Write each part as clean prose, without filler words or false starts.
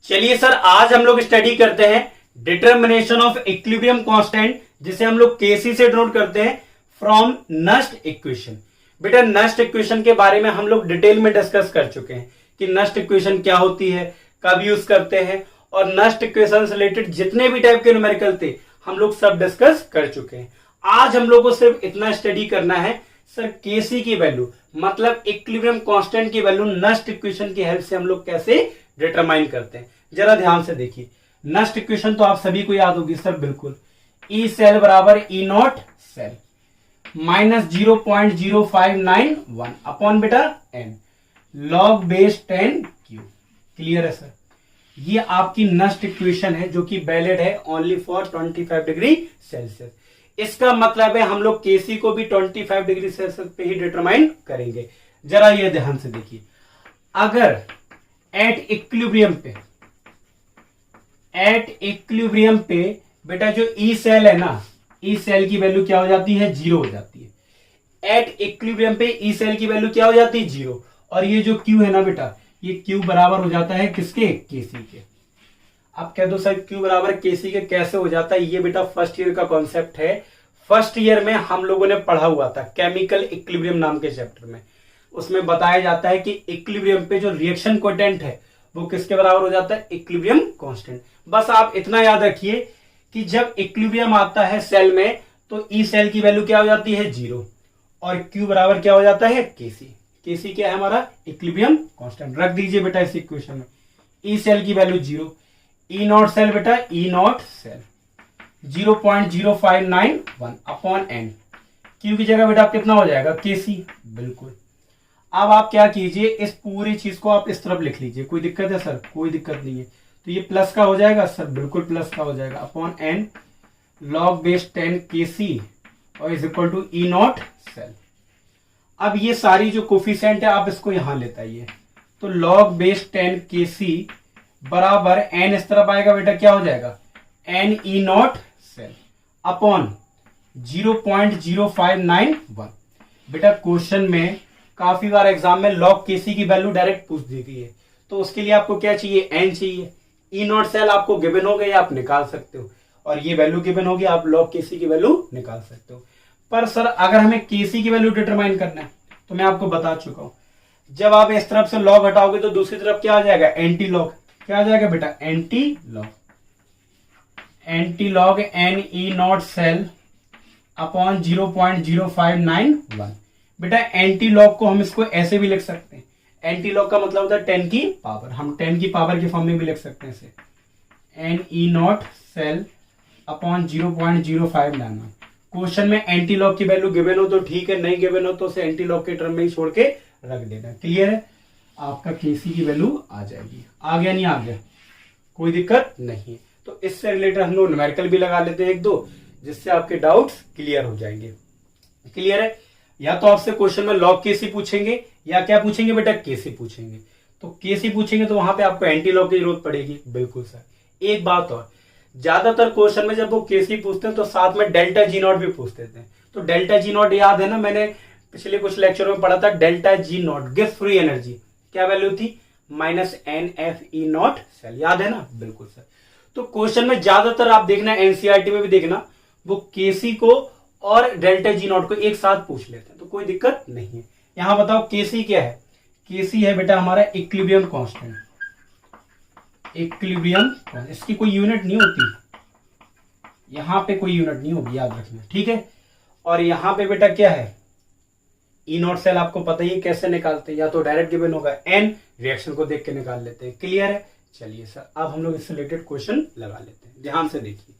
चलिए सर, आज हम लोग स्टडी करते हैं डिटर्मिनेशन ऑफ इक्विलिब्रियम कांस्टेंट, जिसे हम लोग केसी से डिनोट करते हैं फ्रॉम नस्ट इक्वेशन। बेटा, नस्ट इक्वेशन के बारे में हम लोग डिटेल में डिस्कस कर चुके हैं कि नस्ट इक्वेशन क्या होती है, कब यूज करते हैं, और नस्ट इक्वेशन से रिलेटेड जितने भी टाइप के न्यूमेरिकल थे हम लोग सब डिस्कस कर चुके हैं। आज हम लोग को सिर्फ इतना स्टडी करना है सर, केसी की वैल्यू मतलब इक्विलिब्रियम कांस्टेंट की वैल्यू नस्ट इक्वेशन की हेल्प से हम लोग कैसे डिटरमाइन करते हैं। जरा ध्यान से देखिए, नस्ट इक्वेशन तो आप सभी को याद होगी सर, बिल्कुल। ई सेल बराबर E naught cell minus 0.0591 upon बेटा n log base 10 Q. Clear है सर? ये आपकी नस्ट इक्वेशन है जो कि वैलिड है ओनली फॉर 25 डिग्री सेल्सियस। इसका मतलब है हम लोग केसी को भी 25 डिग्री सेल्सियस पे ही डिटरमाइन करेंगे। जरा ये ध्यान से देखिए, अगर एट इक्विलिब्रियम पे बेटा जो ई सेल है ना, ई सेल की वैल्यू क्या हो जाती है? जीरो हो जाती है। एट इक्विलिब्रियम पे ई सेल की वैल्यू क्या हो जाती है? जीरो। और ये जो क्यू है ना बेटा, ये क्यू बराबर हो जाता है किसके? केसी के। आप कह दो सर क्यू बराबर केसी के कैसे हो जाता है? ये बेटा फर्स्ट ईयर का कॉन्सेप्ट है। फर्स्ट ईयर में हम लोगों ने पढ़ा हुआ था केमिकल इक्विलिब्रियम नाम के चैप्टर में। उसमें बताया जाता है कि इक्विलिब्रियम पे जो रिएक्शन कोएफिशिएंट है वो किसके बराबर हो जाता है? Equilibrium constant. बस आप इतना याद रखिए कि जब इक्विलिब्रियम आता है सेल में तो ई सेल की वैल्यू क्या हो जाती है? जीरो। और क्यू बराबर क्या हो जाता है? केसी। केसी क्या है हमारा? Equilibrium constant. रख दीजिए बेटा इस इक्वेशन में। ई सेल की value zero, E naught cell बेटा E naught cell 0.0591 upon n. Q की जगह बेटा कितना हो जाएगा? केसी। बिल्कुल। अब आप क्या कीजिए, इस पूरी चीज को आप इस तरफ लिख लीजिए। कोई दिक्कत है सर? कोई दिक्कत नहीं है। तो ये प्लस का हो जाएगा सर, बिल्कुल प्लस का हो जाएगा, upon n log base 10 KC और is equal to E naught cell. अब ये सारी जो कोफिशिएंट है आप इसको यहां लेते आइए। तो लॉग बेस 10 केसी बराबर एन इस तरफ आएगा बेटा, क्या हो जाएगा? N E naught cell upon 0.0591। बेटा क्वेश्चन में काफी बार एग्जाम में लॉग केसी की वैल्यू डायरेक्ट पूछ दी गई है, तो उसके लिए आपको क्या चाहिए? एन चाहिए। ई नॉट सेल आपको गिवन हो गई, आप निकाल सकते हो, और ये वैल्यू गिवन होगी, आप लॉग केसी की वैल्यू निकाल सकते हो। पर सर अगर हमें केसी की वैल्यू डिटरमाइन करना है तो मैं आपको बता चुका हूं, जब आप इस तरफ से लॉग हटाओगे तो दूसरी तरफ क्या आ जाएगा? Anti log. क्या आ जाएगा बेटा? Anti log. Anti log n E naught cell upon 0.0591। बेटा एंटी लॉग को हम इसको ऐसे भी लिख सकते हैं। एंटी लॉग का मतलब होता है 10 की पावर। हम 10 की पावर के फॉर्म में भी लिख सकते हैं इसे, n E naught cell upon 0.0591। Question में एंटी लॉग की वैल्यू गिवन हो तो ठीक है, नहीं गिवन हो तो उसे एंटी लॉग के टर्म में ही छोड़ के रख देना। क्लियर है? आपका केसी की वैल्यू आ जाएगी। आ गया? नहीं आ गया? कोई दिक्कत नहीं है। तो इससे रिलेटेड हम लोग न्यूमेरिकल भी लगा लेते हैं एक दो, जिससे आपके डाउट्स क्लियर हो जाएंगे। क्लियर है? या तो आपसे क्वेश्चन में लॉग केसी पूछेंगे या क्या पूछेंगे बेटा? केसी पूछेंगे। तो केसी पूछेंगे तो वहां पे आपको एंटी लॉग की जरूरत पड़ेगी। बिल्कुल सर। एक बात और, ज्यादातर क्वेश्चन में जब वो केसी पूछते हैं तो साथ में डेल्टा जी नॉट भी पूछ देते हैं। तो डेल्टा जी नॉट याद है ना, मैंने पिछले कुछ लेक्चर में पढ़ा था। Delta G naught gives free energy, क्या वैल्यू थी? Minus n F E naught cell. याद है ना? बिल्कुल सर। तो क्वेश्चन में ज्यादातर आप देखना, एनसीईआरटी में भी देखना, वो केसी को और डेल्टा जी नॉट को एक साथ पूछ लेते हैं, तो कोई दिक्कत नहीं है। यहां बताओ केसी क्या है? केसी है बेटा हमारा इक्विलिब्रियम कांस्टेंट। इक्विलिब्रियम, इसकी कोई यूनिट नहीं होती, यहां पे कोई यूनिट नहीं होगी, याद रखना, ठीक है। और यहां पे बेटा क्या है? ई नॉट सेल। आपको पता ही कैसे निकालते हैं, या तो डायरेक्ट गिवन होगा एन, रिएक्शन को देख के निकाल लेते हैं। क्लियर है? चलिए सर, अब हम लोग इससे रिलेटेड क्वेश्चन लगा लेते हैं। ध्यान से देखिए।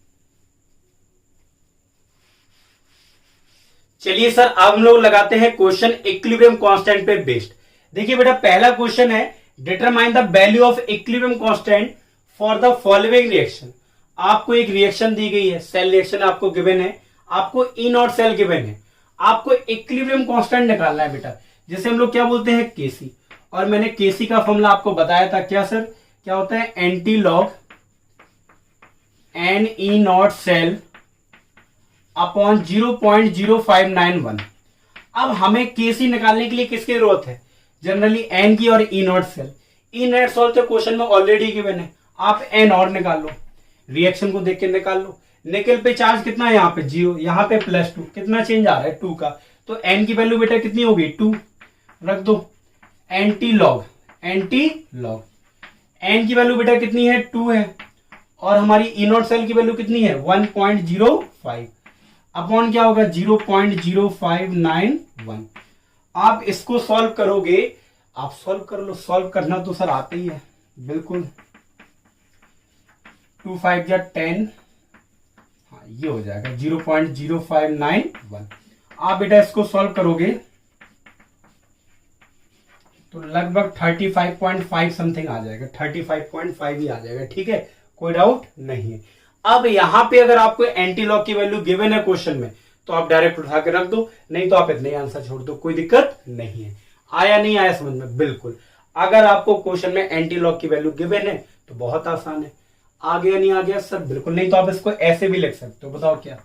चलिए सर, अब हम लोग लगाते हैं क्वेश्चन इक्विलिब्रियम कांस्टेंट पे बेस्ड। देखिए बेटा, पहला क्वेश्चन है determine the value of equilibrium constant for the following reaction. आपको एक रिएक्शन दी गई है, सेल रिएक्शन आपको गिवन है, आपको ई नॉट सेल गिवन है, आपको इक्विलिब्रियम कांस्टेंट निकालना है बेटा, जिसे हम लोग क्या बोलते हैं? केसी। और मैंने केसी का फॉर्मूला आपको बताया था, क्या सर? क्या होता है? Anti log n E naught cell upon 0.0591। अब हमें केसी निकालने के लिए किसकी जरूरत है? जनरली एन की और E naught cell. E naught cell तो क्वेश्चन में ऑलरेडी गिवन है, आप एन और निकाल लो, रिएक्शन को देख के निकाल लो। निकल पे चार्ज कितना है, यहाँ पे 0, यहाँ पे +2, कितना चेंज आ रहा है 2 का, तो एन की वैल्यू बेटा कितनी होगी 2, रख दो। एंटी लॉग एन की वैल्यू बेटा कितनी है 2 है, और हमारी ई नॉट सेल की वैल्यू कितनी है 1.05 अपॉन क्या होगा 0.0591। आप इसको सॉल्व करोगे, आप सॉल्व कर लो, सॉल्व करना तो सर आते ही है बिल्कुल। 2 5 या 10, हाँ ये हो जाएगा 0.0591। आप बेटा इसको सॉल्व करोगे तो लगभग 35.5 समथिंग आ जाएगा, 35.5 ही आ जाएगा, ठीक है, कोई डाउट नहीं है। अब यहां पे अगर आपको एंटी लॉग की वैल्यू गिवन है क्वेश्चन में तो आप डायरेक्ट उठा के रख दो, नहीं तो आप इतने आंसर छोड़ दो, कोई दिक्कत नहीं है। आया नहीं आया समझ में, बिल्कुल। अगर आपको क्वेश्चन में एंटी लॉग की वैल्यू गिवन है तो बहुत आसान है। आ गया नहीं आ गया सर, बिल्कुल नहीं, तो आप इसको ऐसे भी लिख सकते हो, बताओ क्या,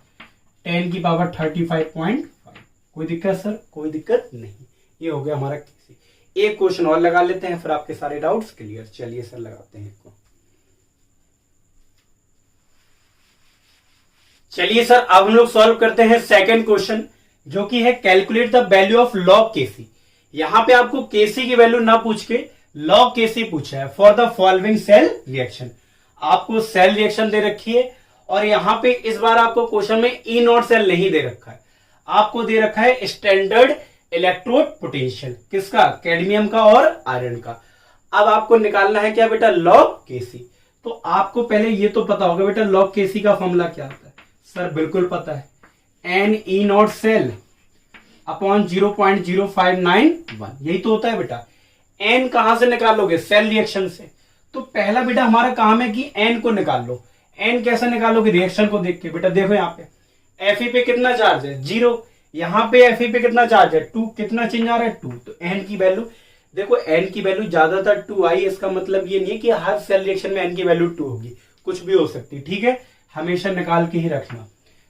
10 की पावर 35.5, कोई दिक्कत सर, कोई दिक्कत नहीं। ये हो गया हमारा केसी। एक क्वेश्चन और लगा लेते हैं, फिर आपके सारे डाउट्स क्लियर। चलिए सर लगाते हैं इसको। चलिए सर अब हम लोग सॉल्व करते हैं सेकंड क्वेश्चन, जो कि है calculate the value of log KC. यहां पे आपको केसी की वैल्यू ना पूछ के लॉग केसी पूछा है for the following cell reaction. आपको सेल रिएक्शन दे रखी है, और यहां पे इस बार आपको क्वेश्चन में ई नॉट सेल नहीं दे रखा है, आपको दे रखा है स्टैंडर्ड इलेक्ट्रोड पोटेंशियल, किसका, कैडमियम का और आयरन का। अब आपको निकालना है क्या बेटा, लॉग केसी। तो आपको पहले ये तो पता होगा बेटा लॉग केसी का फॉर्मूला क्या होता है, सर बिल्कुल पता है, n E naught cell upon 0.0591, यही तो होता है बेटा। एन कहां से निकालोगे, सेल रिएक्शन से, तो पहला बेटा हमारा काम है कि एन को निकाल लो। एन कैसे निकालोगे, रिएक्शन को देख के। बेटा देखो यहाँ पे एफ पे कितना चार्ज है 0, यहाँ पे एफ पे कितना चार्ज है 2, कितना चेंज आ रहा है 2, तो एन की वैल्यू देखो, एन की वैल्यू ज्यादातर 2 आई, इसका मतलब ये नहीं है कि हर सेल रिएक्शन में एन की वैल्यू 2 होगी, कुछ भी हो सकती है, ठीक है, हमेशा निकाल के ही रखना,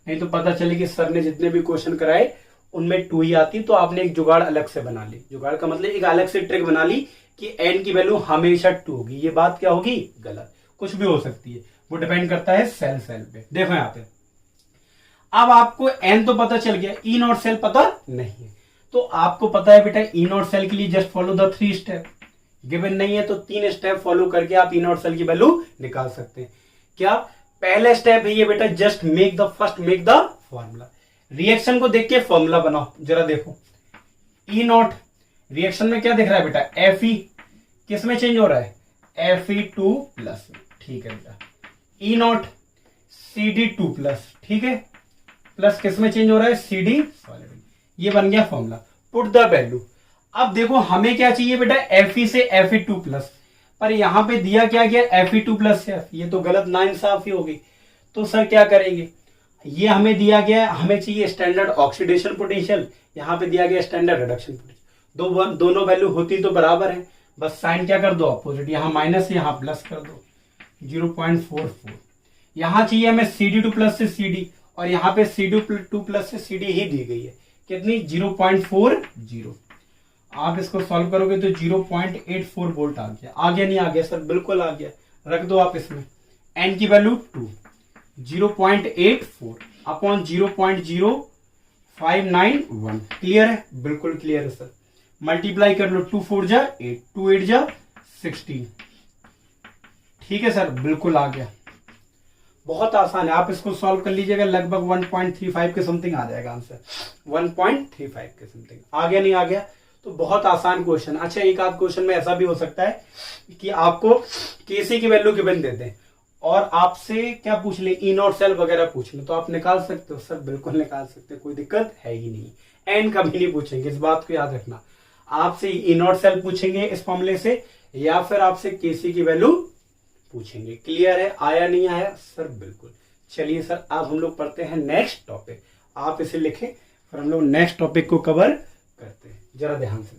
नहीं तो पता चले कि सर ने जितने भी क्वेश्चन कराए उनमें 2 ही आती, तो आपने एक जुगाड़ अलग से बना ली। जुगाड़ का मतलब एक अलग से ट्रिक बना ली कि एन की वैल्यू हमेशा 2 होगी, ये बात क्या होगी, गलत, कुछ भी हो सकती है, वो डिपेंड करता है सेल पे। देखो यहाँ पे अब आपको एन तो पता चल गया, ई नॉट सेल पता नहीं है, तो आपको पता है बेटा ई नॉट सेल के लिए just follow the 3 step. Given नहीं है तो 3 स्टेप फॉलो करके आप ई नॉट सेल की वैल्यू निकाल सकते हैं। क्या पहला स्टेप है ये बेटा, just make the formula. Reaction को देख के फॉर्मूला बनाओ, जरा देखो ई नॉट रिएक्शन में क्या दिख रहा है बेटा, एफ ई किस में चेंज हो रहा है, Fe2 प्लस, ठीक है बेटा। ई नॉट CD2 प्लस, ठीक है, प्लस किस में चेंज हो रहा है, CD सॉलिड। ये बन गया फॉर्मूला, पुट द वैल्यू। अब देखो हमें क्या चाहिए बेटा, Fe से Fe2 प्लस, पर यहां पे दिया क्या गया Fe2 प्लस है, ये तो गलत नाइंसाफी होगी, तो सर क्या करेंगे, ये हमें दिया गया, हमें चाहिए स्टैंडर्ड ऑक्सीडेशन पोटेंशियल, यहां पे दिया गया स्टैंडर्ड रिडक्शन पोटेंशियल, दोनों वैल्यू होती तो बराबर है, बस साइन क्या कर दो अपोजिट, यहां माइनस यहां प्लस कर दो 0.44। यहां चाहिए हमें CD2 प्लस से CD, और यहां पे CD2 प्लस से CD ही दी गई है, कितनी 0.40। आप इसको सॉल्व करोगे तो 0.84 वोल्ट आ गया नहीं आ गया सर, बिल्कुल आ गया, रख दो आप इसमें, एन की वैल्यू 2, 0.84 अपॉन 0.0591, क्लियर है, बिल्कुल क्लियर है सर। मल्टीप्लाई कर लो, 2 4 जा 8, 2 8 जा 16, ठीक है सर, बिल्कुल आ गया, बहुत आसान है, आप इसको सॉल्व कर लीजिएगा, लगभग 1.35 के समथिंग आ जाएगा आंसर, 1.35 के समथिंग। आ गया नहीं आ गया, तो बहुत आसान क्वेश्चन। अच्छा एक आध क्वेश्चन में ऐसा भी हो सकता है कि आपको केसी की वैल्यू गिवन दे दें और आपसे क्या पूछ ले, ई नॉट सेल वगैरह पूछ ले, तो आप निकाल सकते हो सर, बिल्कुल निकाल सकते हो, कोई दिक्कत है ही नहीं। एन कभी नहीं पूछेंगे, इस बात को याद रखना, आपसे ई नॉट सेल पूछेंगे इस फॉर्मूले से, या फिर आपसे केसी की वैल्यू पूछेंगे। क्लियर है, आया नहीं आया सर, बिल्कुल। चलिए सर अब हम लोग पढ़ते हैं नेक्स्ट टॉपिक, आप इसे लिखें, फिर हम लोग नेक्स्ट टॉपिक को कवर करते हैं, जरा ध्यान से।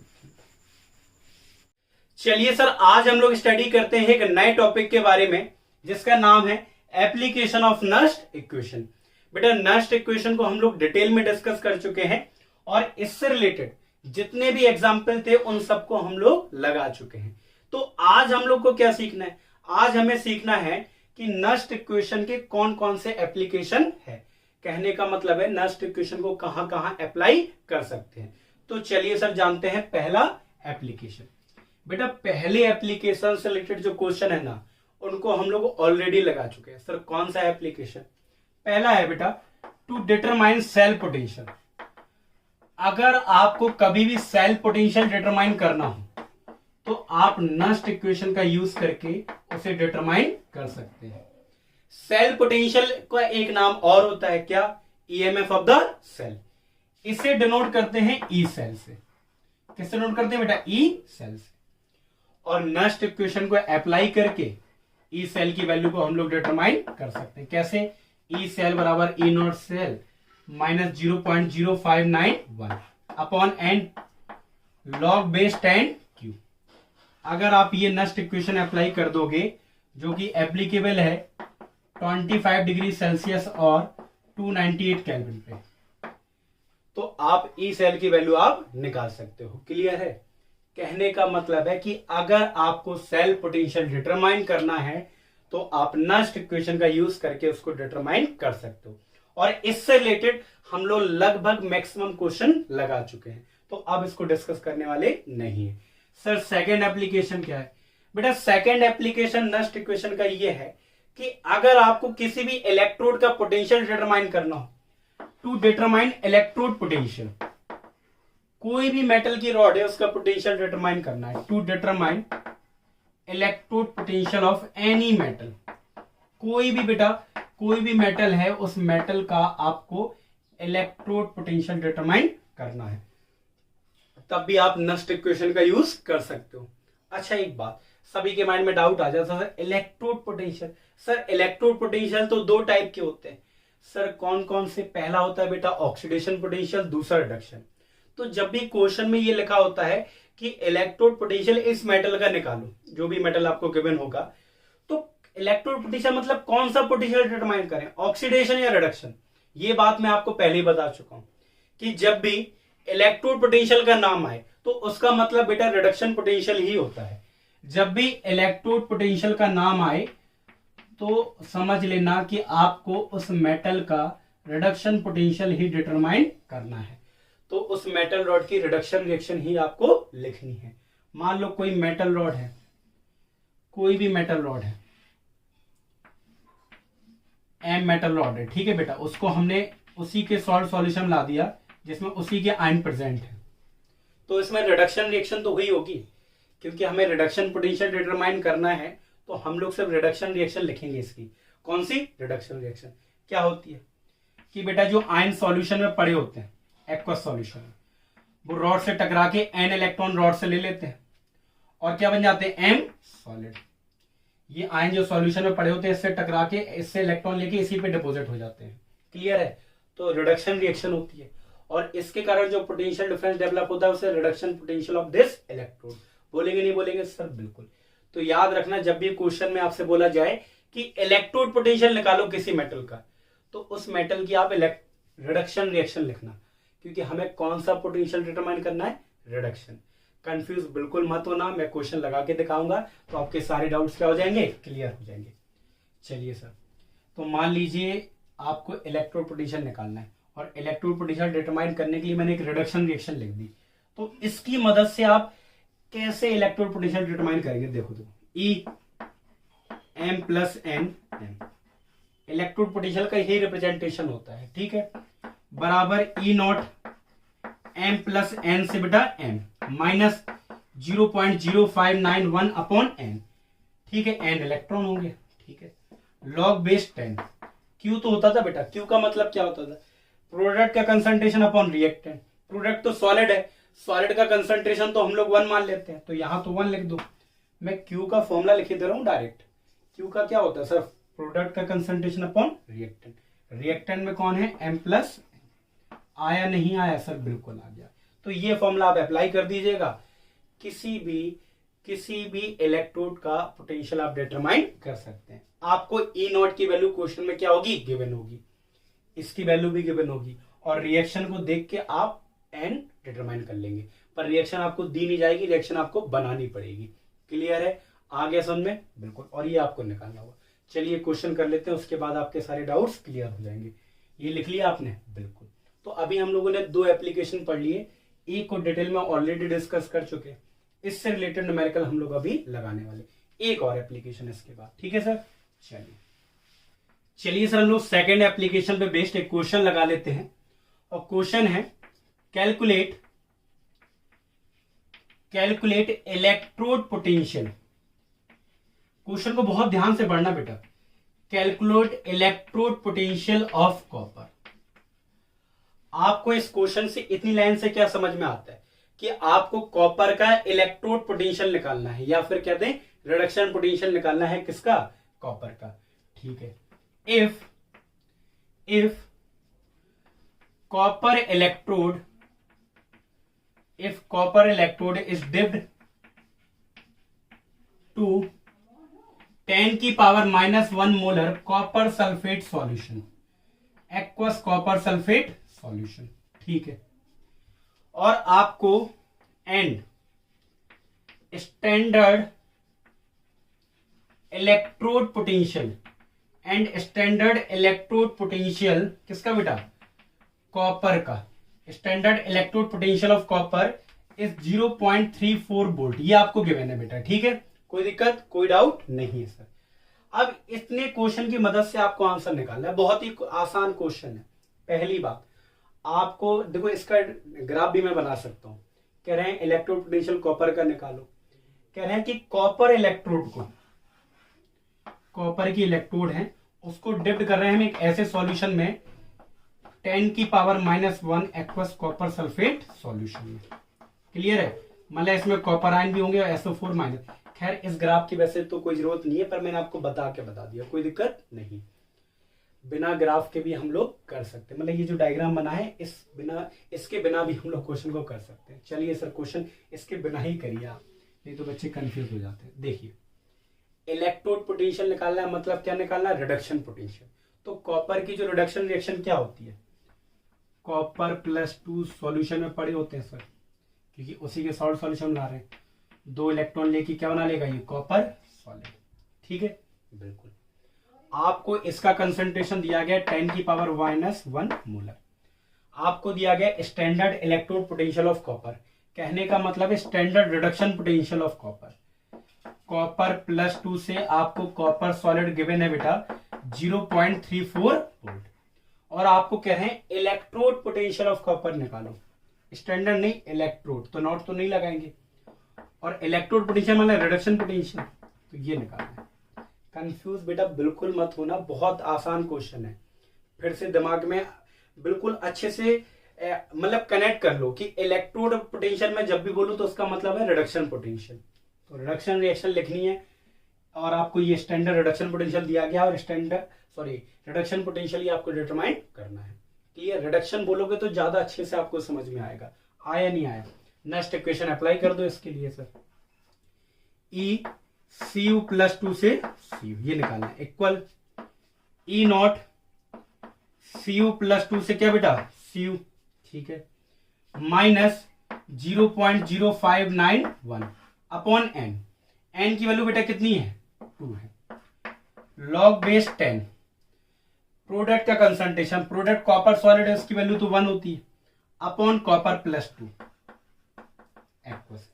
चलिए सर आज हम लोग स्टडी करते हैं एक नए टॉपिक के बारे में, जिसका नाम है एप्लीकेशन ऑफ नस्ट इक्वेशन। बेटा नस्ट इक्वेशन को हम लोग डिटेल में डिस्कस कर चुके हैं, और इससे रिलेटेड जितने भी एग्जाम्पल थे उन सबको हम लोग लगा चुके हैं। तो आज हम लोग को क्या सीखना है, आज हमें सीखना है कि नस्ट इक्वेशन के कौन कौन से एप्लीकेशन है। कहने का मतलब है नस्ट इक्वेशन को कहां कहां अप्लाई कर सकते हैं। तो चलिए सर जानते हैं पहला एप्लीकेशन। बेटा पहले एप्लीकेशन से रिलेटेड जो क्वेश्चन है ना उनको हम लोग ऑलरेडी लगा चुके हैं। सर कौन सा एप्लीकेशन? पहला है बेटा टू डिटरमाइन सेल पोटेंशियल। अगर आपको कभी भी सेल पोटेंशियल डिटरमाइन करना हो तो आप नस्ट इक्वेशन का यूज करके उसे डिटरमाइन कर सकते हैं। सेल पोटेंशियल का एक नाम और होता है क्या? EMF of the cell. इसे डिनोट करते हैं ई सेल से। किससे डिनोट करते हैं बेटा? ई सेल से। और नस्ट इक्वेशन को अप्लाई करके ई सेल की वैल्यू को हम लोग डिटरमाइन कर सकते हैं। कैसे? ई सेल बराबर E naught cell minus 0.0591 upon n log base 10 Q. अगर आप ये नस्ट इक्वेशन अप्लाई कर दोगे जो कि एप्लीकेबल है 25 डिग्री सेल्सियस और 298 केल्विन पे, तो आप ई सेल की वैल्यू आप निकाल सकते हो। क्लियर है? कहने का मतलब है कि अगर आपको सेल पोटेंशियल डिटरमाइन करना है तो आप नस्ट इक्वेशन का यूज करके उसको डिटरमाइन कर सकते हो। और इससे रिलेटेड हम लोग लगभग मैक्सिमम क्वेश्चन लगा चुके हैं, तो अब इसको डिस्कस करने वाले नहीं है। सर सेकेंड एप्लीकेशन क्या है? बेटा सेकेंड एप्लीकेशन नस्ट इक्वेशन का ये है कि अगर आपको किसी भी इलेक्ट्रोड का पोटेंशियल डिटरमाइन करना हो, टू डिटरमाइन इलेक्ट्रोड पोटेंशियल, कोई भी मेटल की रॉड है उसका पोटेंशियल डिटरमाइन करना है, to determine electrode potential of any metal. कोई भी बेटा कोई भी मेटल है उस मेटल का आपको इलेक्ट्रोड पोटेंशियल डिटरमाइन करना है, तब भी आप नस्ट इक्वेशन का यूज कर सकते हो। अच्छा एक बात सभी के माइंड में डाउट आ जाता है, electrode potential. Sir electrode potential तो दो टाइप के होते हैं। सर कौन कौन से? पहला होता है बेटा ऑक्सीडेशन पोटेंशियल, दूसरा रिडक्शन। तो जब भी क्वेश्चन में ये लिखा होता है कि इलेक्ट्रोड पोटेंशियल इस मेटल का निकालो, जो भी मेटल आपको गिवन होगा, तो इलेक्ट्रोड पोटेंशियल मतलब कौन सा पोटेंशियल डिटरमाइन करें, ऑक्सीडेशन या रिडक्शन? ये बात मैं आपको पहले ही बता चुका हूं कि जब भी इलेक्ट्रोड पोटेंशियल का नाम आए तो उसका मतलब बेटा रिडक्शन पोटेंशियल ही होता है। जब भी इलेक्ट्रोड पोटेंशियल का नाम आए तो समझ लेना कि आपको उस मेटल का रिडक्शन पोटेंशियल ही डिटरमाइन करना है, तो उस मेटल रॉड की रिडक्शन रिएक्शन ही आपको लिखनी है। मान लो कोई मेटल रॉड है, कोई भी मेटल रॉड है, एम मेटल रॉड है, ठीक है बेटा, उसको हमने उसी के सॉल्ट सॉल्यूशन ला दिया जिसमें उसी के आयन प्रेजेंट है, तो इसमें रिडक्शन रिएक्शन तो हुई होगी। क्योंकि हमें रिडक्शन पोटेंशियल डिटरमाइन करना है तो हम लोग सिर्फ रिडक्शन रिएक्शन लिखेंगे। इसकी कौन सी? Reduction reaction. क्या होती है कि बेटा जो आयन सॉल्यूशन में पड़े होते हैं, एक्वस सॉल्यूशन में, वो रॉड से टकरा के एन इलेक्ट्रॉन रॉड से ले लेते हैं और क्या बन जाते हैं? M solid. ये आयन जो सॉल्यूशन में पड़े होते हैं इससे टकरा के इससे इलेक्ट्रॉन लेके इसी पे डिपोजिट हो जाते हैं। क्लियर है? तो रिडक्शन रिएक्शन होती है और इसके कारण जो पोटेंशियल डिफरेंस डेवलप होता है उसे reduction potential of this electrode. बोलेंगे नहीं बोलेंगे सर? बिल्कुल। तो याद रखना जब भी क्वेश्चन में आपसे बोला जाए कि इलेक्ट्रोड पोटेंशियल निकालो किसी मेटल का, तो उस मेटल की आप रिडक्शन रिएक्शन लिखना, क्योंकि हमें कौन सा पोटेंशियल डिटरमाइन करना है? रिडक्शन। कंफ्यूज बिल्कुल मत होना, मैं क्वेश्चन लगा के दिखाऊंगा तो आपके सारे डाउट्स क्या हो जाएंगे? क्लियर हो जाएंगे। चलिए सर, तो मान लीजिए आपको इलेक्ट्रोड पोटेंशियल निकालना है और इलेक्ट्रोड पोटेंशियल डिटरमाइन करने के लिए मैंने एक रिडक्शन रिएक्शन लिख दी, तो इसकी मदद से आप कैसे इलेक्ट्रोड पोटेंशियल डिटरमाइन करेंगे? देखो E M plus n M, electrode potential का यही रिप्रेजेंटेशन होता है, ठीक है, बराबर E naught M plus n से बेटा एम माइनस 0.0591 अपॉन एन, ठीक है, एन इलेक्ट्रॉन होंगे, ठीक है, लॉग बेस 10। क्यू तो होता था बेटा, क्यू का मतलब क्या होता था? प्रोडक्ट का कंसंट्रेशन अपॉन रिएक्टेंट। प्रोडक्ट तो सॉलिड है, सॉलिड का कंसंट्रेशन तो हम लोग 1 मान लेते हैं, तो यहां तो 1 लिख दो। मैं क्यू का फॉर्मूला लिख दे रहा हूं डायरेक्ट। क्यू का क्या होता है सर? प्रोडक्ट का कंसंट्रेशन अपॉन रिएक्टेंट। रिएक्टेंट में कौन है? M plus. आया नहीं आया सर? बिल्कुल आ गया। तो ये फॉर्मूला आप अप्लाई कर दीजिएगा, किसी भी इलेक्ट्रोड का पोटेंशियल आप डिटरमाइन कर सकते हैं। आपको ई नॉट की वैल्यू क्वेश्चन में क्या होगी? गिवन होगी, इसकी वैल्यू भी गिवन होगी और रिएक्शन को देख के आप एन डिटरमाइन कर लेंगे, पर रिएक्शन आपको दी नहीं जाएगी, रिएक्शन आपको बनानी पड़ेगी। क्लियर है? आ गया समझ में? बिल्कुल। और ये आपको निकालना होगा। चलिए क्वेश्चन कर लेते हैं, उसके बाद आपके सारे डाउट्स क्लियर हो जाएंगे। ये लिख लिया आपने? बिल्कुल। तो अभी हम लोगों ने 2 एप्लीकेशन पढ़ लिए, एक को डिटेल में ऑलरेडी डिस्कस कर चुके हैं, इससे रिलेटेड न्यूमेरिकल हम लोग अभी लगाने वाले, एक और एप्लीकेशन इसके बाद। ठीक है सर? चलिए सर, हम लोग सेकेंड एप्लीकेशन पे बेस्ड एक क्वेश्चन लगा लेते हैं, और क्वेश्चन है कैलकुलेट इलेक्ट्रोड पोटेंशियल। क्वेश्चन को बहुत ध्यान से पढ़ना बेटा। Calculate electrode potential of copper. आपको इस क्वेश्चन से इतनी लाइन से क्या समझ में आता है कि आपको कॉपर का इलेक्ट्रोड पोटेंशियल निकालना है, या फिर कहते हैं रिडक्शन पोटेंशियल निकालना है। किसका? कॉपर का। ठीक है। If copper electrode is dipped to 10 की power -1 molar copper sulphate solution, aqueous copper sulphate solution. ठीक है। और आपको एंड स्टैंडर्ड इलेक्ट्रोड पोटेंशियल किसका बेटा? कॉपर का। Standard electrode potential of copper is 0.34 volt. ये आपको गिवन है बेटा। ठीक है, कोई दिक्कत, कोई डाउट नहीं है सर। अब इतने क्वेश्चन की मदद से आपको आंसर निकालना है। बहुत ही आसान क्वेश्चन है। पहली बात आपको देखो, इसका ग्राफ भी मैं बना सकता हूं। कह रहे हैं इलेक्ट्रोड पोटेंशियल कॉपर का निकालो। कह रहे हैं कि कॉपर इलेक्ट्रोड को, कॉपर की इलेक्ट्रोड है, उसको डिप्ट कर रहे हैं हम एक ऐसे सॉल्यूशन में 10 की power -1 aqueous copper sulphate solution में। क्लियर है? मतलब इसमें कॉपर आयन भी होंगे और SO4 माइनस। खैर इस ग्राफ की वैसे तो कोई जरूरत नहीं है, पर मैंने आपको बता दिया, कोई दिक्कत नहीं। बिना ग्राफ के भी हम लोग कर सकते हैं। मतलब ये जो डायग्राम बना है इसके बिना भी हम लोग क्वेश्चन को कर सकते हैं। चलिए सर, क्वेश्चन इसके बिना ही करिए आप, नहीं तो बच्चे कंफ्यूज हो जाते हैं। देखिए, इलेक्ट्रोड पोटेंशियल निकालना है, मतलब क्या निकालना है? Reduction potential. तो कॉपर की जो रिडक्शन रिएक्शन क्या होती है? कॉपर +2 सॉल्यूशन में पड़े होते हैं सर, क्योंकि उसी के सॉल्ट सॉल्यूशन ला रहे हैं। 2 इलेक्ट्रॉन लेके क्या बना लेगा? ये कॉपर सॉलिड। ठीक है, बिल्कुल। आपको इसका कंसंट्रेशन दिया गया 10 की पावर -1 मोलर। आपको दिया गया standard electrode potential of copper. कहने का मतलब है standard reduction potential of copper. Copper +2 से आपको कॉपर सॉलिड गिवन है बेटा 0.34 वोल्ट। और आपको कह रहे हैं इलेक्ट्रोड पोटेंशियल ऑफ कॉपर निकालो। स्टैंडर्ड नहीं, इलेक्ट्रोड, तो नॉट तो नहीं लगाएंगे। और इलेक्ट्रोड पोटेंशियल मतलब रिडक्शन पोटेंशियल, तो ये निकालना है। कंफ्यूज बेटा बिल्कुल मत होना, बहुत आसान क्वेश्चन है। फिर से दिमाग में बिल्कुल अच्छे से मतलब कनेक्ट कर लो कि इलेक्ट्रोड पोटेंशियल में जब भी बोलूं तो उसका मतलब है रिडक्शन पोटेंशियल। तो रिडक्शन रिएक्शन लिखनी है, और आपको ये स्टैंडर्ड रिडक्शन पोटेंशियल दिया गया, और रिडक्शन पोटेंशियल ही आपको डिटरमाइन करना है। क्लियर? रिडक्शन बोलोगे तो ज्यादा अच्छे से आपको समझ में आएगा। आया नहीं आया? नेक्स्ट इक्वेशन अप्लाई कर दो इसके लिए सर। Cu +2 से Cu ये निकालना है, इक्वल E0 Cu +2 से क्या बेटा? Cu। ठीक है, -0.0591 अपॉन n। n की वैल्यू बेटा कितनी है? 2 है। log base 10। प्रोडक्ट का कंसंट्रेशन, प्रोडक्ट कॉपर सॉलिड है, उसकी वैल्यू तो 1 होती है, अपॉन कॉपर +2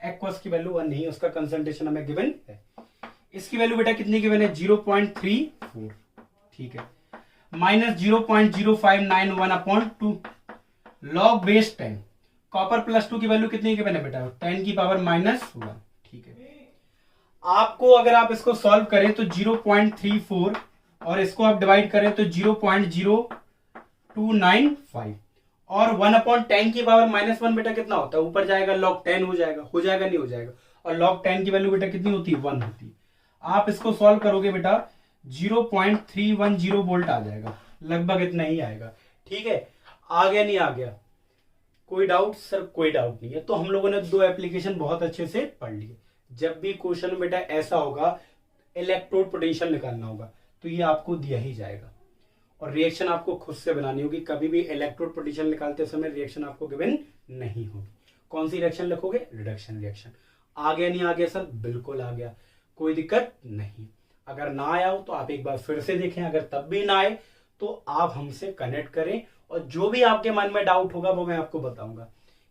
एक्वस की वैल्यू 1 नहीं, उसका कंसंट्रेशन हमें गिवन है। इसकी वैल्यू बेटा कितनी गिवन है? 0.34। ठीक है, -0.0591 अपॉन 2 log बेस 10। कॉपर +2 की वैल्यू कितनी गिवन है बेटा? 10 की पावर -1। ठीक है, आपको अगर आप इसको सॉल्व करें तो 0.34 और इसको आप डिवाइड करें तो 0.0295 और 1/10 की पावर -1 बेटा कितना होता है? ऊपर जाएगा log 10 हो जाएगा नहीं हो जाएगा। और log 10 की वैल्यू बेटा कितनी होती है? 1 होती है। आप इसको सॉल्व करोगे बेटा 0.310 वोल्ट आ जाएगा, लगभग इतना ही आएगा। ठीक है, आ गया नहीं आ गया? कोई डाउट सर? कोई डाउट नहीं है। तो हम लोगों ने 2 एप्लीकेशन बहुत अच्छे से पढ़ लिए। जब भी क्वेश्चन बेटा ऐसा होगा इलेक्ट्रोड पोटेंशियल निकालना होगा तो ये आपको दिया ही जाएगा, और रिएक्शन आपको खुद से बनानी होगी। कभी भी इलेक्ट्रोड पोटेंशियल निकालते समय रिएक्शन आपको गिवन नहीं होगी। कौन सी रिएक्शन लिखोगे? Reduction reaction. आ गया नहीं आ गया सर? बिल्कुल आ गया। कोई दिक्कत नहीं। अगर ना आया हो तो आप एक बार फिर से देखें, अगर तब भी ना आए तो आप हमसे कनेक्ट करें, और जो भी आपके मन में डाउट होगा वो मैं आपको बताऊंगा,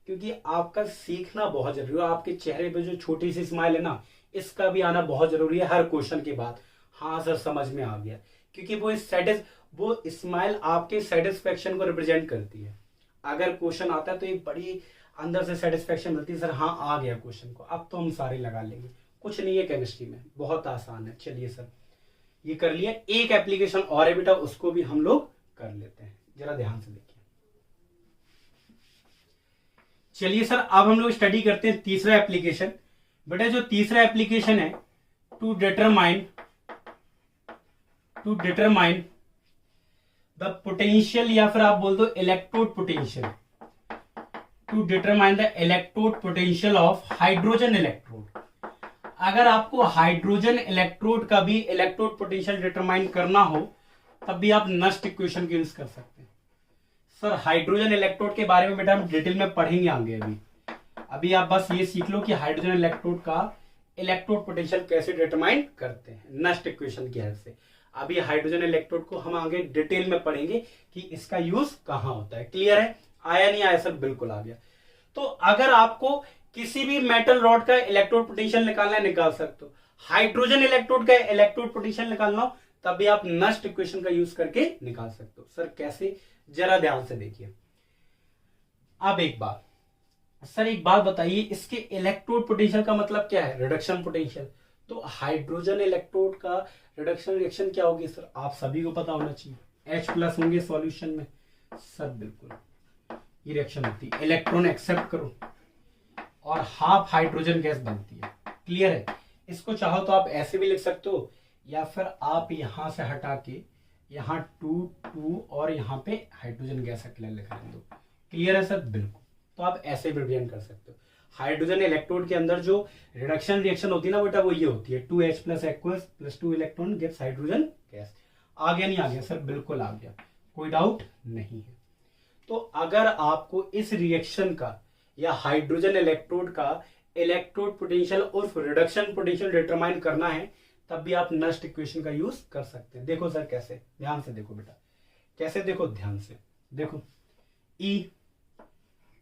क्योंकि आपका सीखना बहुत जरूरी है। आपके चेहरे पे जो छोटी सी स्माइल है ना, इसका भी आना बहुत जरूरी है हर क्वेश्चन के बाद। हाँ सर समझ में आ गया, क्योंकि वो स्माइल आपके सेटिस्फेक्शन को रिप्रेजेंट करती है। अगर क्वेश्चन आता है तो एक बड़ी अंदर से सेटिस्फेक्शन मिलती है, सर हाँ आ गया क्वेश्चन को, अब तो हम सारे लगा लेंगे। कुछ नहीं है केमिस्ट्री में, बहुत आसान है। चलिए सर ये कर लिया। एक एप्लीकेशन और है बेटा, उसको भी हम लोग कर लेते हैं, जरा ध्यान से देखिए। चलिए सर अब हम लोग स्टडी करते हैं तीसरा एप्लीकेशन। बेटा जो तीसरा एप्लीकेशन है, टू डिटरमाइन द पोटेंशियल, या फिर आप बोल दो electrode potential, to determine the electrode potential of hydrogen electrode. अगर आपको हाइड्रोजन इलेक्ट्रोड का भी इलेक्ट्रोड पोटेंशियल डिटरमाइन करना हो, तब भी आप नस्ट इक्वेशन का यूज कर सकते हैं। सर हाइड्रोजन इलेक्ट्रोड के बारे में बेटा हम डिटेल में पढ़ेंगे आगे। अभी आप बस ये सीख लो कि हाइड्रोजन इलेक्ट्रोड का इलेक्ट्रोड पोटेंशियल कैसे डिटरमाइन करते हैं नस्ट इक्वेशन की हेल्प से। अभी हाइड्रोजन इलेक्ट्रोड को हम आगे डिटेल में पढ़ेंगे कि इसका यूज कहां होता है। क्लियर है? आया नहीं आया सर? बिल्कुल आ गया। तो अगर आपको किसी भी मेटल रॉड का इलेक्ट्रोड पोटेंशियल निकालना है, निकाल सकते हो। हाइड्रोजन इलेक्ट्रोड का इलेक्ट्रोड पोटेंशियल निकालना हो, तब भी आप नस्ट इक्वेशन का यूज करके निकाल सकते हो। सर कैसे? जरा ध्यान से देखिए। अब एक बात बताइए, इसके इलेक्ट्रोड पोटेंशियल का मतलब क्या है? Reduction potential. तो हाइड्रोजन इलेक्ट्रोड का रिडक्शन रिएक्शन क्या होगी सर? आप सभी को पता होना चाहिए, H+ होंगे सॉल्यूशन में। सर बिल्कुल ये रिएक्शन होती है, इलेक्ट्रॉन एक्सेप्ट करो और हाफ हाइड्रोजन गैस बनती है। क्लियर है? इसको चाहो तो आप ऐसे भी लिख सकते हो, या फिर आप यहां से हटा के यहाँ 2 और यहाँ पे हाइड्रोजन गैस अकेला लिख दो। क्लियर है सर? बिल्कुल। तो आप ऐसे भी रिप्रेजेंट कर सकते हो। हाइड्रोजन इलेक्ट्रोड के अंदर जो रिडक्शन रिएक्शन होती है ना बेटा, वो ये होती है 2H+ aqueous + 2 electron gives hydrogen gas. आ गया नहीं आ गया सर? बिल्कुल आ गया, कोई डाउट नहीं है। तो अगर आपको इस रिएक्शन का या हाइड्रोजन इलेक्ट्रोड का इलेक्ट्रोड पोटेंशियल और रिडक्शन पोटेंशियल डिटरमाइन करना है, तब भी आप नस्ट इक्वेशन का यूज कर सकते हैं। देखो सर कैसे, ध्यान से देखो बेटा, कैसे देखो, ध्यान से देखो। E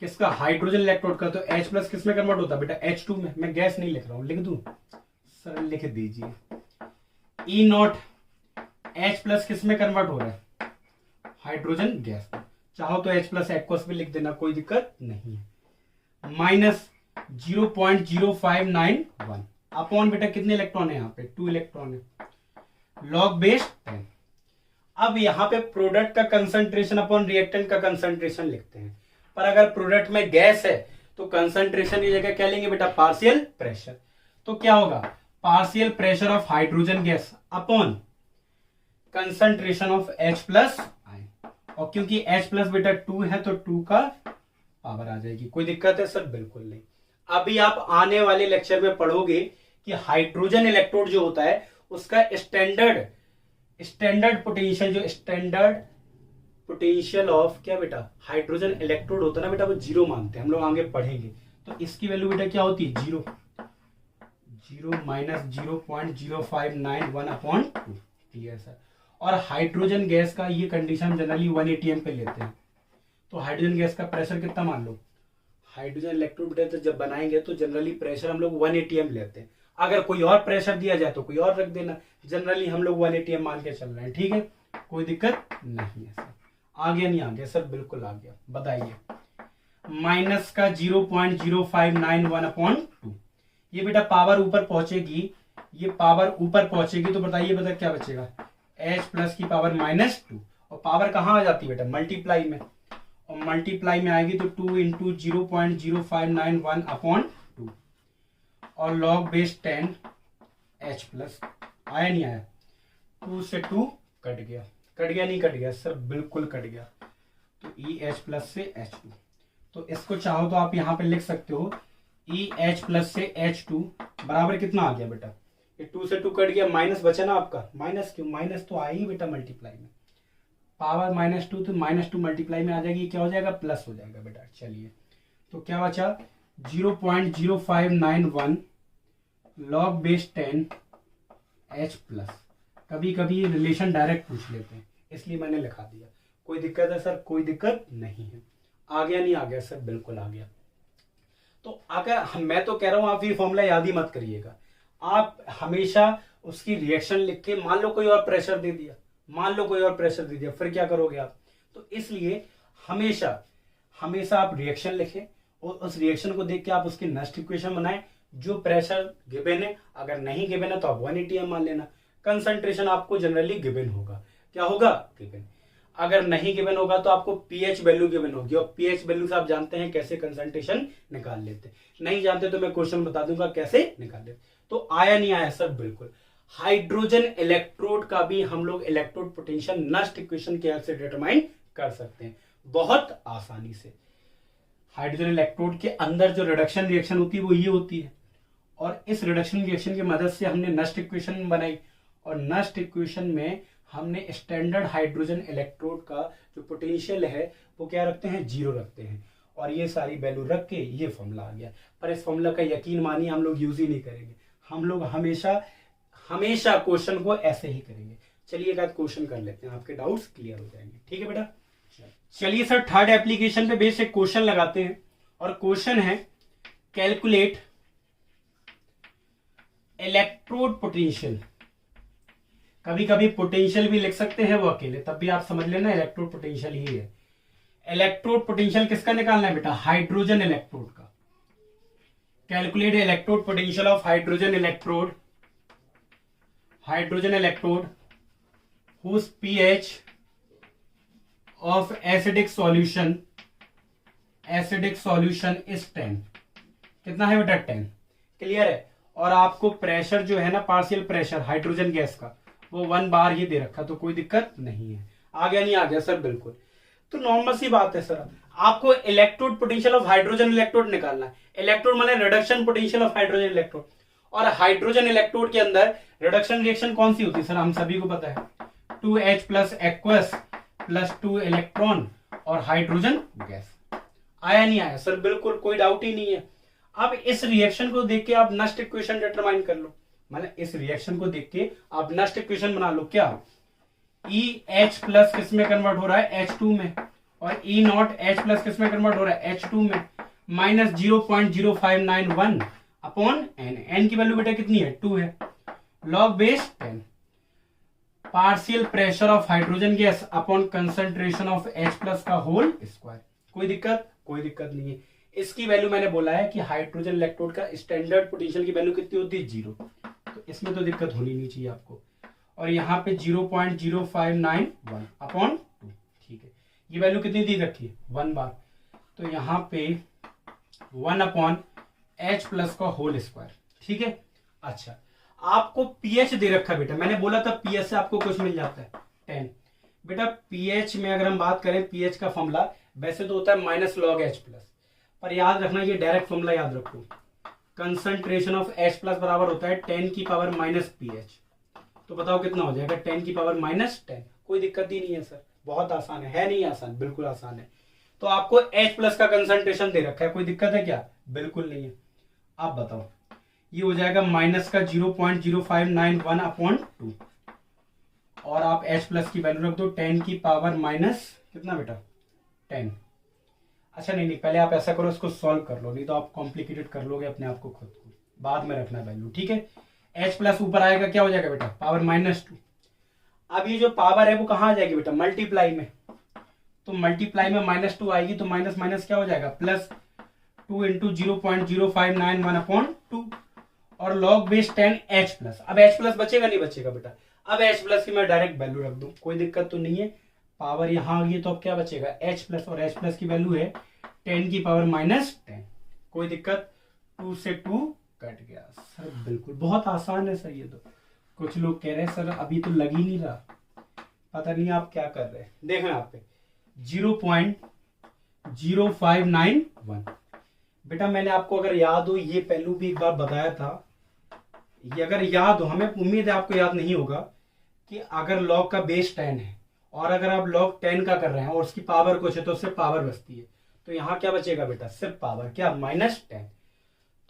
किसका? हाइड्रोजन इलेक्ट्रोड का। तो H+ किस में कन्वर्ट होता है बेटा? H2 में। मैं गैस नहीं लिख रहा हूं, लिख दूं? सर लिख दीजिए। E0 H+ किस में कन्वर्ट हो रहा है? Hydrogen gas. चाहो तो H+ एक्वस भी लिख देना, कोई दिक्कत नहीं है। -0.0591 अपॉन बेटा कितने इलेक्ट्रॉन है यहाँ पे? 2 इलेक्ट्रॉन है, लॉग बेस 10। अब यहाँ पे प्रोडक्ट का कंसंट्रेशन अपॉन रिएक्टेंट का कंसंट्रेशन लिखते हैं, पर अगर प्रोडक्ट में गैस है तो कंसंट्रेशन की जगह क्या लेंगे बेटा? Partial pressure. तो क्या होगा? Partial pressure of hydrogen gas upon concentration of H+ ion. और क्योंकि H+ बेटा 2 है तो 2 का पावर आ जाएगी। कोई दिक्कत है सर? बिल्कुल नहीं। अभी आप आने वाले लेक्चर में पढ़ोगे कि हाइड्रोजन इलेक्ट्रोड जो होता है उसका स्टैंडर्ड पोटेंशियल, जो स्टैंडर्ड पोटेंशियल ऑफ क्या बेटा हाइड्रोजन इलेक्ट्रोड होता है ना बेटा, वो 0 मानते हैं। हम लोग आगे पढ़ेंगे। तो इसकी वैल्यू बेटा क्या होती है? 0 -0.0591/2। Clear sir? और हाइड्रोजन गैस का ये कंडीशन जनरली 1 atm पे लेते हैं। तो हाइड्रोजन गैस का प्रेशर कितना मान लो? हाइड्रोजन इलेक्ट्रोड बेटा जब बनाएंगे तो जनरली प्रेशर हम लोग 1 atm लेते हैं। अगर कोई और प्रेशर दिया जाए तो कोई और रख देना, जनरली हम लोग 1 atm मान के चल रहे हैं। ठीक है, कोई दिक्कत नहीं है सर। आ गया नहीं आ गया सर? बिल्कुल आ गया। बताइए, माइनस का 0.0591/2। ये बेटा पावर ऊपर पहुंचेगी, ये पावर ऊपर पहुंचेगी, तो बताइए बेटा क्या बचेगा? H+ की पावर -2। और पावर कहां आ जाती है बेटा? मल्टीप्लाई में। और मल्टीप्लाई में आएगी तो 2 × 0.0591/2 और लॉग बेस 10 H+। आया नहीं आया? 2 से 2 कट गया। कट गया नहीं कट गया सर? बिल्कुल कट गया। तो EH+ से H2। तो इसको चाहो तो आप यहां पे लिख सकते हो EH+ से H2 बराबर कितना आ गया बेटा? ये 2 से 2 कट गया, माइनस बचा ना आपका। माइनस क्यों? माइनस तो आई ही बेटा मल्टीप्लाई में। पावर -2 तो -2 मल्टीप्लाई में आ जाएगी, क्या हो जाएगा? प्लस हो जाएगा बेटा। चलिए, तो क्या बचा? 0.0591 लॉग बेस 10 एच प्लस। कभी कभी ये रिलेशन डायरेक्ट पूछ लेते हैं, इसलिए मैंने लिखा दिया। कोई दिक्कत है सर? कोई दिक्कत नहीं है। आ गया नहीं आ गया सर? बिल्कुल आ गया। तो अगर मैं तो कह रहा हूं आप ये फॉर्मूला याद ही मत करिएगा, आप हमेशा उसकी रिएक्शन लिख के, मान लो कोई और प्रेशर दे दिया, मान लो कोई और प्रेशर दे दिया, फिर क्या करोगे आप? तो इसलिए हमेशा हमेशा आप रिएक्शन लिखें और उस रिएक्शन को देख के आप उसकी नेक्स्ट इक्वेशन बनाएं। जो प्रेशर गिवन है, अगर नहीं गिवन है तो आप 1 atm मान लेना। कंसंट्रेशन आपको जनरली गिवन होगा, क्या होगा? गिवन। अगर नहीं गिवन होगा तो आपको पीएच वैल्यू गिवन होगी, और पीएच वैल्यू से आप जानते हैं कैसे कंसंट्रेशन निकाल लेते। नहीं जानते तो मैं क्वेश्चन बता दूंगा कैसे निकाल लेते। तो आया नहीं आया सर? बिल्कुल। हाइड्रोजन इलेक्ट्रोड का भी हम लोग इलेक्ट्रोड पोटेंशियल नेक्स्ट इक्वेशन के हेल्प से डिटरमाइन कर सकते हैं बहुत आसानी से। हाइड्रोजन इलेक्ट्रोड के अंदर जो रिडक्शन रिएक्शन होती है वो ये होती है, और इस रिडक्शन रिएक्शन की मदद से हमने नेक्स्ट इक्वेशन बनाई, और नेक्स्ट इक्वेशन में हमने स्टैंडर्ड हाइड्रोजन इलेक्ट्रोड का जो पोटेंशियल है वो क्या रखते हैं? 0 रखते हैं, और ये सारी वैल्यू रख के ये फॉर्मूला आ गया। पर इस फॉर्मूला का यकीन मानिए हम लोग यूज ही नहीं करेंगे, हम लोग हमेशा हमेशा क्वेश्चन को ऐसे ही करेंगे। चलिए एक आध क्वेश्चन कर लेते हैं, आपके डाउट्स क्लियर हो जाएंगे। ठीक है बेटा? चलिए सर थर्ड एप्लीकेशन पे बेस एक क्वेश्चन लगाते हैं, और क्वेश्चन है कैलकुलेट इलेक्ट्रोड पोटेंशियल। कभी कभी पोटेंशियल भी लिख सकते हैं वो अकेले, तब भी आप समझ लेना इलेक्ट्रोड पोटेंशियल ही है। इलेक्ट्रोड पोटेंशियल किसका निकालना है बेटा? हाइड्रोजन इलेक्ट्रोड का। Calculate electrode potential of hydrogen electrode, hydrogen electrode whose pH of acidic solution is 10। कितना है बेटा? 10। क्लियर है? और आपको प्रेशर जो है ना, पार्शियल प्रेशर हाइड्रोजन गैस का, वो 1 बार ही दे रखा, तो कोई दिक्कत नहीं है। आ गया नहीं आ गया सर? बिल्कुल। तो नॉर्मल सी बात है सर, आपको electrode potential of hydrogen electrode निकालना है। इलेक्ट्रोड माने reduction potential of hydrogen electrode, और हाइड्रोजन इलेक्ट्रोड के अंदर रिडक्शन रिएक्शन कौन सी होती है सर? हम सभी को पता है, 2H plus aqueous plus 2 electron और हाइड्रोजन गैस। आया नहीं आया सर? बिल्कुल, कोई डाउट ही नहीं है। अब इस रिएक्शन को देख के आप नेक्स्ट इक्वेशन डिटरमाइन कर लो, मतलब इस रिएक्शन को देख के आप नेक्स्ट इक्वेशन बना लो। क्या? EH प्लस किस में कन्वर्ट हो रहा है? H2 में, और E नॉट H प्लस किस में कन्वर्ट हो रहा है? H2 में, माइनस 0.0591 अपॉन N। N की वैल्यू बेटा कितनी है? 2 है। Log base 10 partial pressure of hydrogen gas upon concentration of H plus का होल स्क्वायर। कोई दिक्कत? कोई दिक्कत नहीं है। इसकी वैल्यू मैंने बोला है कि हाइड्रोजन इलेक्ट्रोड का स्टैंडर्ड पोटेंशियल की वैल्यू कितनी होती है? 0। तो इसमें तो दिक्कत होनी नहीं चाहिए आपको। और यहाँ पे 0.0591 अपॉन 2। ठीक है, ये वैल्यू कितनी दी रखी है? 1 बार। तो यहाँ पे 1 अपॉन H प्लस का होल स्क्वायर। ठीक है। अच्छा, आपको पीएच दे रखा बेटा, मैंने बोला था पीएच से आपको कुछ मिल जाता है 10। बेटा पीएच में अगर हम बात करें, पीएच का फॉर्मूला वैसे तो होता है माइनस लॉग H प्लस, पर याद रखना ये डायरेक्ट फॉर्मूला याद रखो। कंसंट्रेशन ऑफ H प्लस बराबर होता है 10 की पावर माइनस पीएच। तो बताओ कितना हो जाएगा? 10 की पावर माइनस 10। कोई दिक्कत ही नहीं है सर, बहुत आसान है नहीं आसान? बिल्कुल आसान है। तो आपको H प्लस का कंसंट्रेशन दे रखा है, कोई दिक्कत है क्या? बिल्कुल नहीं है। आप बताओ, ये हो जाएगा माइनस का 0.0591 अपॉन 2, और आप H प्लस की वैल्यू रख दो 10 की पावर माइनस कितना बेटा? 10। अच्छा नहीं, पहले आप ऐसा करो, इसको सॉल्व कर लो, नहीं तो आप कॉम्प्लिकेटेड कर लोगे अपने आप को खुद को। बाद में रखना वैल्यू, ठीक है। H प्लस ऊपर आएगा, क्या हो जाएगा बेटा? Power minus 2। अब ये जो पावर है वो कहाँ आ जाएगी बेटा? मल्टीप्लाई में। तो मल्टीप्लाई में माइनस 2 आएगी, तो माइनस माइनस क्या हो जाएगा? प्लस 2 इंटू 0.0591 अपॉन 2, और लॉग बेस 10 H प्लस। अब H प्लस बचेगा नहीं बचेगा बेटा? अब H प्लस की मैं डायरेक्ट वैल्यू रख दूं, कोई दिक्कत तो नहीं है। पावर यहाँ आ गई तो अब क्या बचेगा? H प्लस, और H प्लस की वैल्यू है 10 की पावर माइनस 10। कोई दिक्कत? 2 से 2 कट गया सर। बिल्कुल बहुत आसान है सर ये तो। कुछ लोग कह रहे हैं सर अभी तो लग ही नहीं रहा, पता नहीं आप क्या कर रहे हैं। देखना आप पे 0.0591 बेटा, मैंने आपको अगर याद हो ये पहलू भी एक बार बताया था, ये अगर याद हो, हमें उम्मीद है आपको याद नहीं होगा, कि अगर लॉग का बेस 10 है और अगर आप लॉग 10 का कर रहे हैं और उसकी पावर कुछ है तो उससे पावर बचती है, तो यहाँ क्या बचेगा बेटा? सिर्फ पावर, क्या? माइनस 10।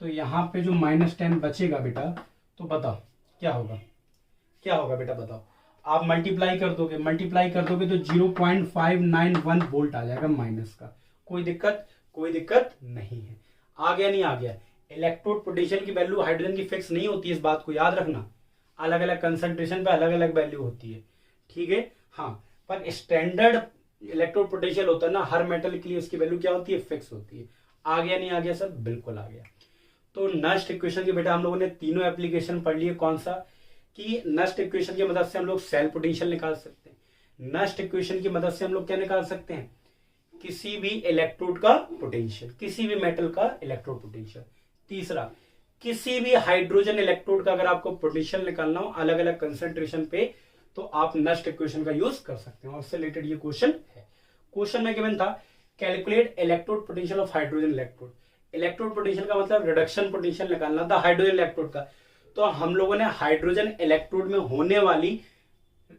तो यहाँ पे जो माइनस 10 बचेगा बेटा, तो बताओ क्या होगा? क्या होगा बेटा बताओ। आप मल्टीप्लाई कर दोगे तो 0.591 वोल्ट आ जाएगा माइनस का। कोई दिक्कत नहीं है। आ गया नहीं आ गया। इलेक्ट्रोड पोटेंशियल की वैल्यू हाइड्रोजन की फिक्स नहीं होती है, इस बात को याद रखना। अलग अलग कंसंट्रेशन पे अलग अलग वैल्यू होती है, ठीक है। हाँ, पर स्टैंडर्ड इलेक्ट्रोड पोटेंशियल होता है ना, हर मेटल के लिए उसकी वैल्यू क्या होती है, फिक्स होती है। आ गया नहीं आ गया सर? बिल्कुल आ गया। तो नस्ट इक्वेशन की बेटा हम लोगों ने तीनों एप्लीकेशन पढ़ लिए। कौन सा? कि नस्ट इक्वेशन की मदद से हम लोग सेल पोटेंशियल निकाल सकते हैं। नस्ट इक्वेशन की मदद से हम लोग क्या निकाल सकते हैं? किसी भी इलेक्ट्रोड का पोटेंशियल, किसी भी मेटल का इलेक्ट्रोड पोटेंशियल। तीसरा, किसी भी हाइड्रोजन इलेक्ट्रोड का अगर आपको पोटेंशियल निकालना हो अलग अलग कंसंट्रेशन पे, तो आप नस्ट इक्वेशन का यूज कर सकते हैं। और उससे रिलेटेड ये क्वेश्चन है। क्वेश्चन में गिवन था calculate electrode potential of hydrogen electrode. Electrode potential का मतलब रिडक्शन पोटेंशियल निकालना था हाइड्रोजन इलेक्ट्रोड का। तो हम लोगों ने हाइड्रोजन इलेक्ट्रोड में होने वाली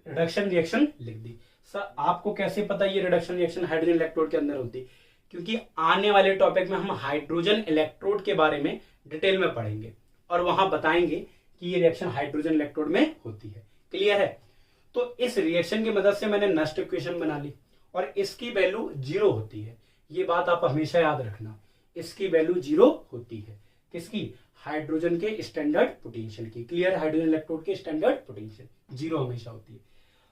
रिडक्शन रिएक्शन लिख दी। सर आपको कैसे पता ये रिडक्शन रिएक्शन हाइड्रोजन इलेक्ट्रोड के अंदर होती? क्योंकि आने वाले टॉपिक में हम हाइड्रोजन इलेक्ट्रोड के बारे में डिटेल में पढ़ेंगे और वहां बताएंगे कि ये रिएक्शन हाइड्रोजन इलेक्ट्रोड में होती है। क्लियर है? तो इस रिएक्शन की मदद से मैंने नस्ट इक्वेशन बना ली और इसकी वैल्यू 0 होती है। ये बात आप हमेशा याद रखना, इसकी वैल्यू 0 होती है। किसकी? हाइड्रोजन के स्टैंडर्ड पोटेंशियल की। क्लियर? हाइड्रोजन इलेक्ट्रोड के स्टैंडर्ड पोटेंशियल 0 हमेशा होती है।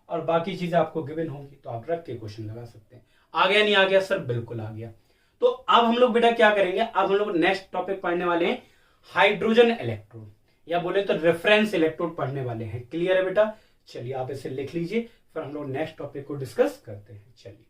और बाकी चीजें आपको गिवन होंगी तो आप रख के क्वेश्चन लगा सकते हैं। आ गया नहीं आ गया? सर बिल्कुल आ गया। तो अब हम लोग बेटा क्या करेंगे? अब हम लोग नेक्स्ट टॉपिक पढ़ने वाले हैं हाइड्रोजन इलेक्ट्रोड, या बोले तो रेफरेंस इलेक्ट्रोड पढ़ने वाले हैं। क्लियर है बेटा? चलिए आप इसे लिख लीजिए, फिर हम लोग नेक्स्ट टॉपिक को डिस्कस करते हैं। चलिए।